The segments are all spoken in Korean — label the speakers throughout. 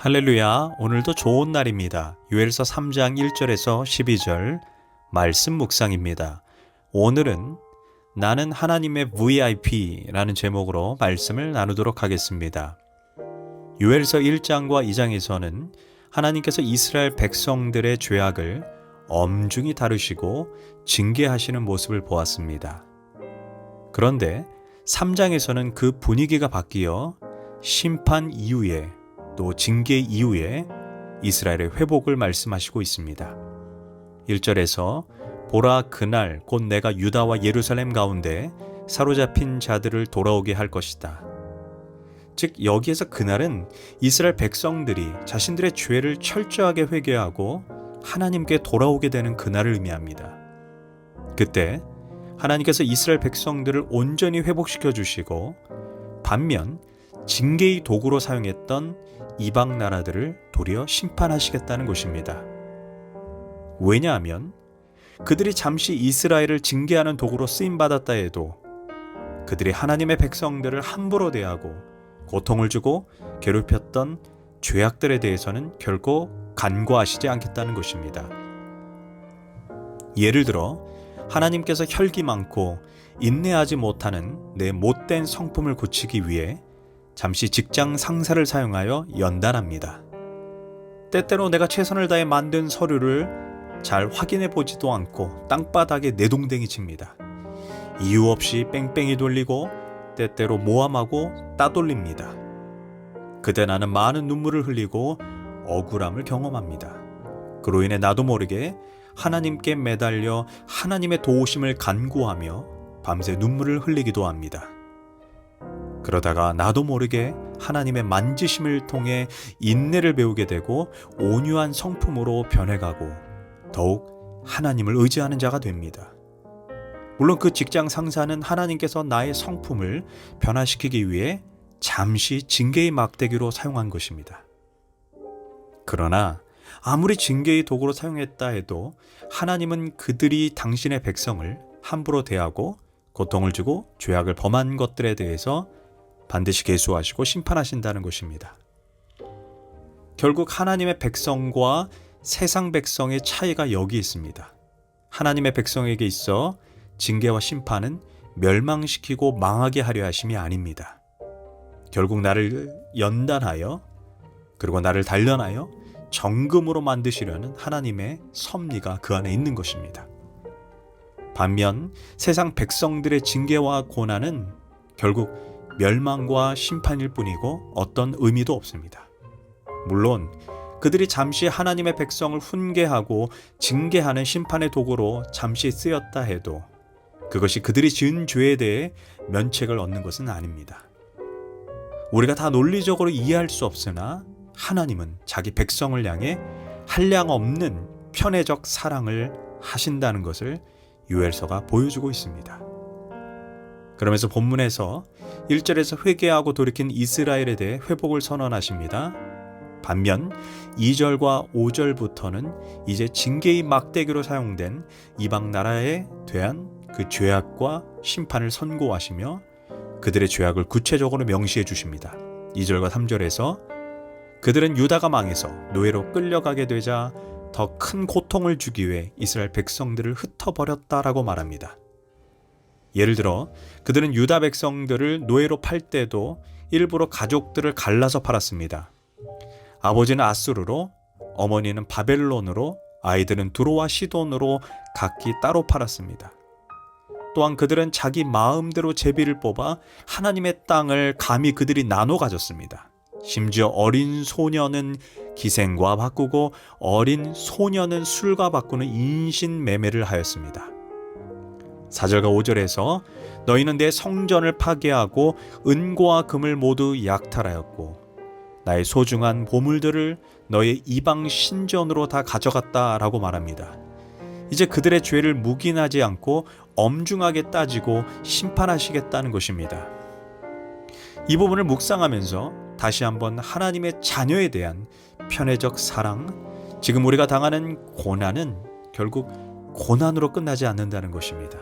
Speaker 1: 할렐루야, 오늘도 좋은 날입니다. 요엘서 3장 1절에서 12절 말씀 묵상입니다. 오늘은 나는 하나님의 VIP라는 제목으로 말씀을 나누도록 하겠습니다. 요엘서 1장과 2장에서는 하나님께서 이스라엘 백성들의 죄악을 엄중히 다루시고 징계하시는 모습을 보았습니다. 그런데 3장에서는 그 분위기가 바뀌어 심판 이후에 또 징계 이후에 이스라엘의 회복을 말씀하시고 있습니다. 1절에서 보라 그날 곧 내가 유다와 예루살렘 가운데 사로잡힌 자들을 돌아오게 할 것이다. 즉 여기에서 그날은 이스라엘 백성들이 자신들의 죄를 철저하게 회개하고 하나님께 돌아오게 되는 그날을 의미합니다. 그때 하나님께서 이스라엘 백성들을 온전히 회복시켜 주시고 반면 징계의 도구로 사용했던 이방 나라들을 도리어 심판하시겠다는 것입니다. 왜냐하면 그들이 잠시 이스라엘을 징계하는 도구로 쓰임받았다 해도 그들이 하나님의 백성들을 함부로 대하고 고통을 주고 괴롭혔던 죄악들에 대해서는 결코 간과하시지 않겠다는 것입니다. 예를 들어 하나님께서 혈기 많고 인내하지 못하는 내 못된 성품을 고치기 위해 잠시 직장 상사를 사용하여 연단합니다. 때때로 내가 최선을 다해 만든 서류를 잘 확인해 보지도 않고 땅바닥에 내동댕이 칩니다. 이유 없이 뺑뺑이 돌리고 때때로 모함하고 따돌립니다. 그때 나는 많은 눈물을 흘리고 억울함을 경험합니다. 그로 인해 나도 모르게 하나님께 매달려 하나님의 도우심을 간구하며 밤새 눈물을 흘리기도 합니다. 그러다가 나도 모르게 하나님의 만지심을 통해 인내를 배우게 되고 온유한 성품으로 변해가고 더욱 하나님을 의지하는 자가 됩니다. 물론 그 직장 상사는 하나님께서 나의 성품을 변화시키기 위해 잠시 징계의 막대기로 사용한 것입니다. 그러나 아무리 징계의 도구로 사용했다 해도 하나님은 그들이 당신의 백성을 함부로 대하고 고통을 주고 죄악을 범한 것들에 대해서 반드시 계수하시고 심판하신다는 것입니다. 결국 하나님의 백성과 세상 백성의 차이가 여기 있습니다. 하나님의 백성에게 있어 징계와 심판은 멸망시키고 망하게 하려 하심이 아닙니다. 결국 나를 연단하여 그리고 나를 단련하여 정금으로 만드시려는 하나님의 섭리가 그 안에 있는 것입니다. 반면 세상 백성들의 징계와 고난은 결국 멸망과 심판일 뿐이고 어떤 의미도 없습니다. 물론 그들이 잠시 하나님의 백성을 훈계하고 징계하는 심판의 도구로 잠시 쓰였다 해도 그것이 그들이 지은 죄에 대해 면책을 얻는 것은 아닙니다. 우리가 다 논리적으로 이해할 수 없으나 하나님은 자기 백성을 향해 한량없는 편애적 사랑을 하신다는 것을 요엘서가 보여주고 있습니다. 그러면서 본문에서 1절에서 회개하고 돌이킨 이스라엘에 대해 회복을 선언하십니다. 반면 2절과 5절부터는 이제 징계의 막대기로 사용된 이방 나라에 대한 그 죄악과 심판을 선고하시며 그들의 죄악을 구체적으로 명시해 주십니다. 2절과 3절에서 그들은 유다가 망해서 노예로 끌려가게 되자 더 큰 고통을 주기 위해 이스라엘 백성들을 흩어버렸다라고 말합니다. 예를 들어 그들은 유다 백성들을 노예로 팔 때도 일부러 가족들을 갈라서 팔았습니다. 아버지는 아수르로, 어머니는 바벨론으로, 아이들은 두로와 시돈으로 각기 따로 팔았습니다. 또한 그들은 자기 마음대로 제비를 뽑아 하나님의 땅을 감히 그들이 나눠 가졌습니다. 심지어 어린 소년은 기생과 바꾸고 어린 소년은 술과 바꾸는 인신매매를 하였습니다. 4절과 5절에서 너희는 내 성전을 파괴하고 은과 금을 모두 약탈하였고 나의 소중한 보물들을 너의 이방 신전으로 다 가져갔다라고 말합니다. 이제 그들의 죄를 묵인하지 않고 엄중하게 따지고 심판하시겠다는 것입니다. 이 부분을 묵상하면서 다시 한번 하나님의 자녀에 대한 편애적 사랑, 지금 우리가 당하는 고난은 결국 고난으로 끝나지 않는다는 것입니다.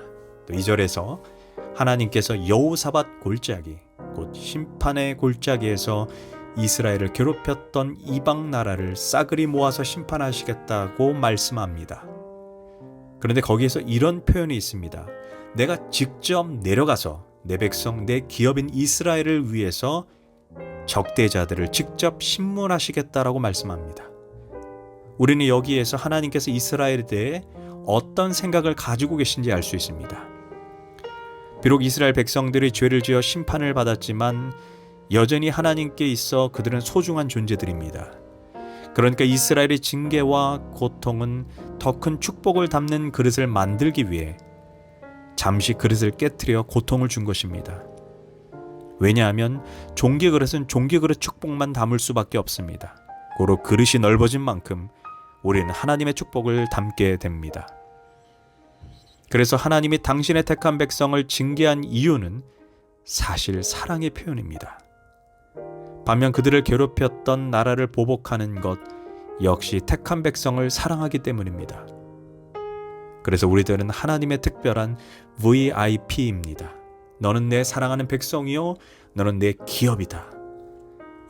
Speaker 1: 또 2절에서 하나님께서 여호사밧 골짜기 곧 심판의 골짜기에서 이스라엘을 괴롭혔던 이방 나라를 싸그리 모아서 심판하시겠다고 말씀합니다. 그런데 거기에서 이런 표현이 있습니다. 내가 직접 내려가서 내 백성, 내 기업인 이스라엘을 위해서 적대자들을 직접 심문하시겠다라고 말씀합니다. 우리는 여기에서 하나님께서 이스라엘에 대해 어떤 생각을 가지고 계신지 알 수 있습니다. 비록 이스라엘 백성들이 죄를 지어 심판을 받았지만 여전히 하나님께 있어 그들은 소중한 존재들입니다. 그러니까 이스라엘의 징계와 고통은 더 큰 축복을 담는 그릇을 만들기 위해 잠시 그릇을 깨트려 고통을 준 것입니다. 왜냐하면 종기 그릇은 종기 그릇 축복만 담을 수밖에 없습니다. 고로 그릇이 넓어진 만큼 우리는 하나님의 축복을 담게 됩니다. 그래서 하나님이 당신의 택한 백성을 징계한 이유는 사실 사랑의 표현입니다. 반면 그들을 괴롭혔던 나라를 보복하는 것 역시 택한 백성을 사랑하기 때문입니다. 그래서 우리들은 하나님의 특별한 VIP입니다. 너는 내 사랑하는 백성이요, 너는 내 기업이다.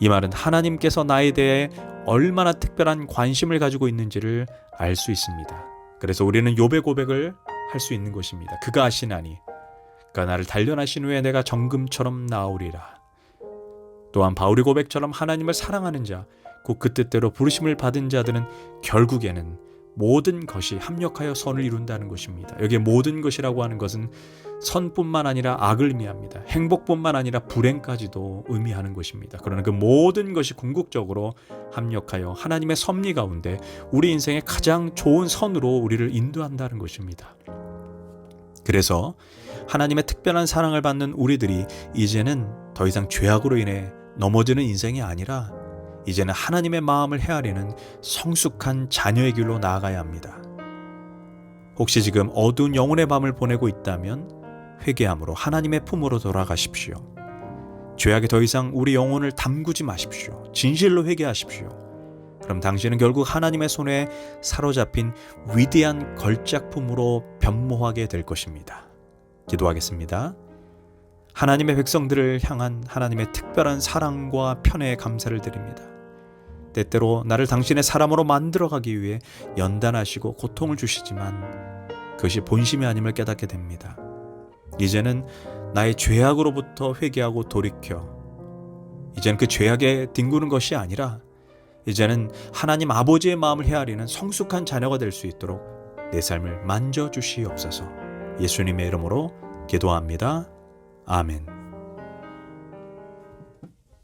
Speaker 1: 이 말은 하나님께서 나에 대해 얼마나 특별한 관심을 가지고 있는지를 알 수 있습니다. 그래서 우리는 욥의 고백을 할 수 있는 것입니다. 그가 아시나니 그가 나를 단련하신 후에 내가 정금처럼 나오리라. 또한 바울의 고백처럼 하나님을 사랑하는 자, 곧 그 뜻대로 부르심을 받은 자들은 결국에는 모든 것이 합력하여 선을 이룬다는 것입니다. 여기에 모든 것이라고 하는 것은 선뿐만 아니라 악을 의미합니다. 행복뿐만 아니라 불행까지도 의미하는 것입니다. 그러나 그 모든 것이 궁극적으로 합력하여 하나님의 섭리 가운데 우리 인생의 가장 좋은 선으로 우리를 인도한다는 것입니다. 그래서 하나님의 특별한 사랑을 받는 우리들이 이제는 더 이상 죄악으로 인해 넘어지는 인생이 아니라 이제는 하나님의 마음을 헤아리는 성숙한 자녀의 길로 나아가야 합니다. 혹시 지금 어두운 영혼의 밤을 보내고 있다면 회개함으로 하나님의 품으로 돌아가십시오. 죄악에 더 이상 우리 영혼을 담그지 마십시오. 진실로 회개하십시오. 그럼 당신은 결국 하나님의 손에 사로잡힌 위대한 걸작품으로 변모하게 될 것입니다. 기도하겠습니다. 하나님의 백성들을 향한 하나님의 특별한 사랑과 편애에 감사를 드립니다. 때때로 나를 당신의 사람으로 만들어가기 위해 연단하시고 고통을 주시지만 그것이 본심이 아님을 깨닫게 됩니다. 이제는 나의 죄악으로부터 회개하고 돌이켜 이제는 그 죄악에 뒹구는 것이 아니라 이제는 하나님 아버지의 마음을 헤아리는 성숙한 자녀가 될 수 있도록 내 삶을 만져주시옵소서. 예수님의 이름으로 기도합니다. 아멘.